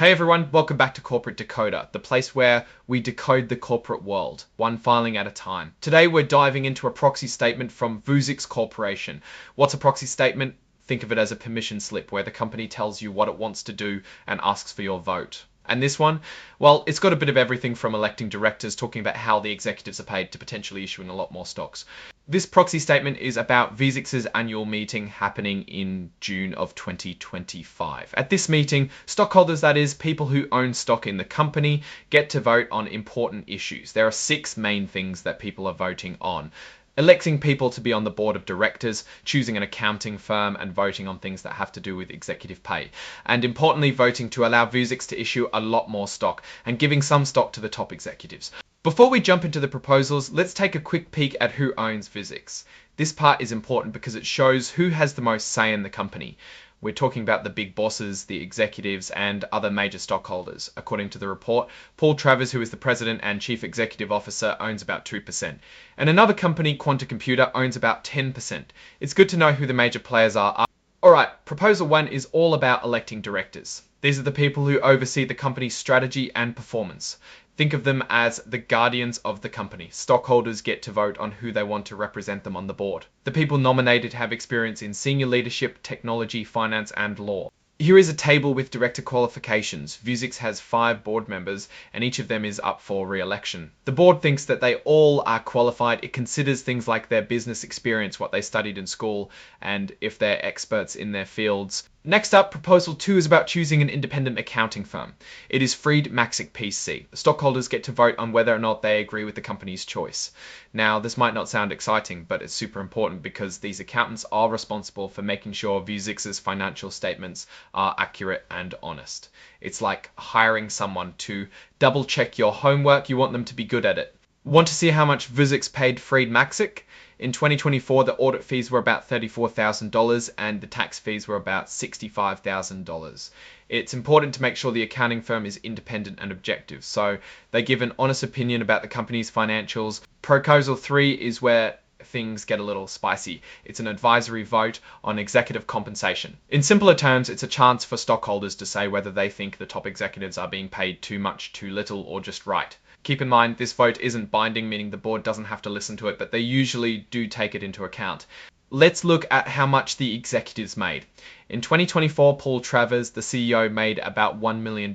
Hey everyone, welcome back to Corporate Decoder, the place where we decode the corporate world, one filing at a time. Today we're diving into a proxy statement from Vuzix Corporation. What's a proxy statement? Think of it as a permission slip where the company tells you what it wants to do and asks for your vote. And this one, well, it's got a bit of everything from electing directors, talking about how the executives are paid, to potentially issuing a lot more stocks. This proxy statement is about Vuzix's annual meeting happening in June of 2025. At this meeting, stockholders, that is, people who own stock in the company, get to vote on important issues. There are 6 main things that people are voting on. Electing people to be on the board of directors, choosing an accounting firm, and voting on things that have to do with executive pay. And importantly, voting to allow Vuzix to issue a lot more stock and giving some stock to the top executives. Before we jump into the proposals, let's take a quick peek at who owns Vuzix. This part is important because it shows who has the most say in the company. We're talking about the big bosses, the executives, and other major stockholders. According to the report, Paul Travers, who is the president and chief executive officer, owns about 2%. And another company, Quanta Computer, owns about 10%. It's good to know who the major players are. Alright, proposal 1 is all about electing directors. These are the people who oversee the company's strategy and performance. Think of them as the guardians of the company. Stockholders get to vote on who they want to represent them on the board. The people nominated have experience in senior leadership, technology, finance, and law. Here is a table with director qualifications. Vuzix has 5 board members, and each of them is up for re-election. The board thinks that they all are qualified. It considers things like their business experience, what they studied in school, and if they're experts in their fields. Next up, proposal 2 is about choosing an independent accounting firm. It is Fried Maxick PC. The stockholders get to vote on whether or not they agree with the company's choice. Now, this might not sound exciting, but it's super important because these accountants are responsible for making sure Vuzix's financial statements are accurate and honest. It's like hiring someone to double check your homework. You want them to be good at it. Want to see how much Vuzix paid Fried Maxick? In 2024, the audit fees were about $34,000 and the tax fees were about $65,000. It's important to make sure the accounting firm is independent and objective, so they give an honest opinion about the company's financials. Proposal 3 is where things get a little spicy. It's an advisory vote on executive compensation. In simpler terms, it's a chance for stockholders to say whether they think the top executives are being paid too much, too little, or just right. Keep in mind, this vote isn't binding, meaning the board doesn't have to listen to it, but they usually do take it into account. Let's look at how much the executives made. In 2024, Paul Travers, the CEO, made about $1 million.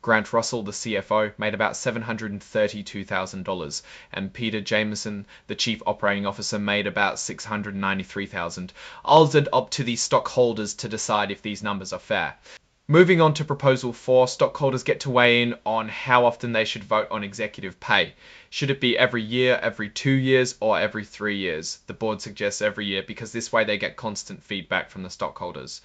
Grant Russell, the CFO, made about $732,000. And Peter Jameson, the Chief Operating Officer, made about $693,000. I'll leave it up to the stockholders to decide if these numbers are fair. Moving on to proposal 4, stockholders get to weigh in on how often they should vote on executive pay. Should it be every year, every 2 years, or every 3 years? The board suggests every year because this way they get constant feedback from the stockholders.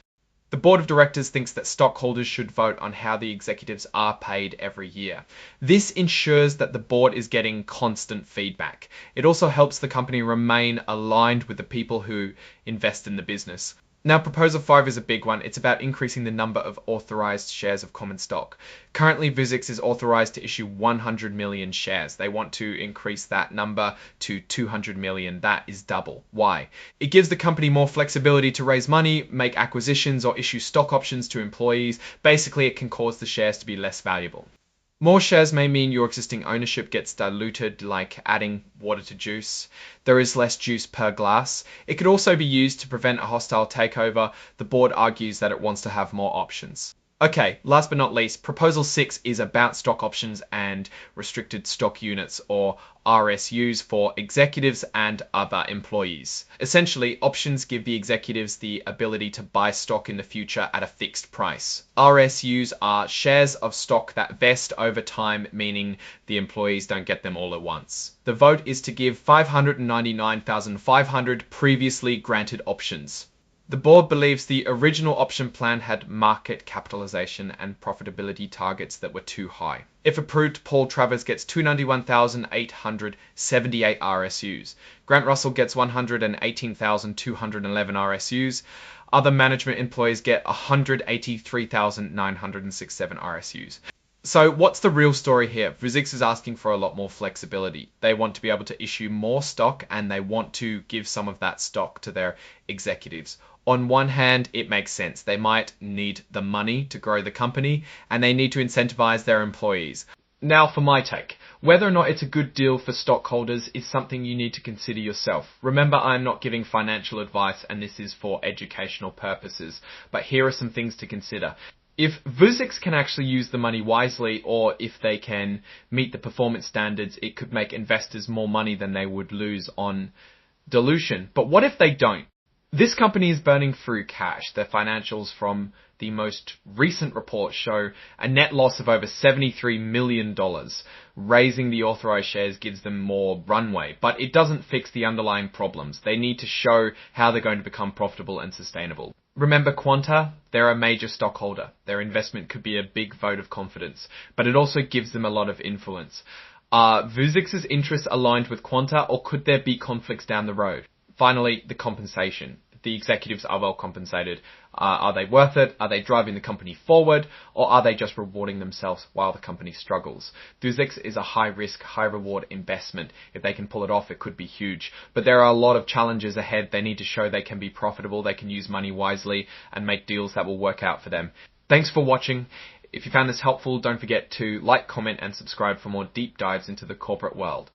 The board of directors thinks that stockholders should vote on how the executives are paid every year. This ensures that the board is getting constant feedback. It also helps the company remain aligned with the people who invest in the business. Now, proposal 5 is a big one. It's about increasing the number of authorized shares of common stock. Currently, Vuzix is authorized to issue 100 million shares. They want to increase that number to 200 million. That is double. Why? It gives the company more flexibility to raise money, make acquisitions, or issue stock options to employees. Basically, it can cause the shares to be less valuable. More shares may mean your existing ownership gets diluted, like adding water to juice. There is less juice per glass. It could also be used to prevent a hostile takeover. The board argues that it wants to have more options. Okay, last but not least, proposal 6 is about stock options and restricted stock units, or RSUs, for executives and other employees. Essentially, options give the executives the ability to buy stock in the future at a fixed price. RSUs are shares of stock that vest over time, meaning the employees don't get them all at once. The vote is to give 599,500 previously granted options. The board believes the original option plan had market capitalization and profitability targets that were too high. If approved, Paul Travers gets 291,878 RSUs. Grant Russell gets 118,211 RSUs. Other management employees get 183,967 RSUs. So what's the real story here? Vuzix is asking for a lot more flexibility. They want to be able to issue more stock and they want to give some of that stock to their executives. On one hand, it makes sense. They might need the money to grow the company and they need to incentivize their employees. Now for my take. Whether or not it's a good deal for stockholders is something you need to consider yourself. Remember, I'm not giving financial advice and this is for educational purposes. But here are some things to consider. If Vuzix can actually use the money wisely, or if they can meet the performance standards, it could make investors more money than they would lose on dilution. But what if they don't? This company is burning through cash. Their financials from the most recent report show a net loss of over $73 million. Raising the authorized shares gives them more runway, but it doesn't fix the underlying problems. They need to show how they're going to become profitable and sustainable. Remember Quanta? They're a major stockholder. Their investment could be a big vote of confidence, but it also gives them a lot of influence. Are Vuzix's interests aligned with Quanta, or could there be conflicts down the road? Finally, the compensation. The executives are well compensated. Are they worth it? Are they driving the company forward? Or are they just rewarding themselves while the company struggles? Vuzix is a high risk, high reward investment. If they can pull it off, it could be huge. But there are a lot of challenges ahead. They need to show they can be profitable, they can use money wisely, and make deals that will work out for them. Thanks for watching. If you found this helpful, don't forget to like, comment, and subscribe for more deep dives into the corporate world.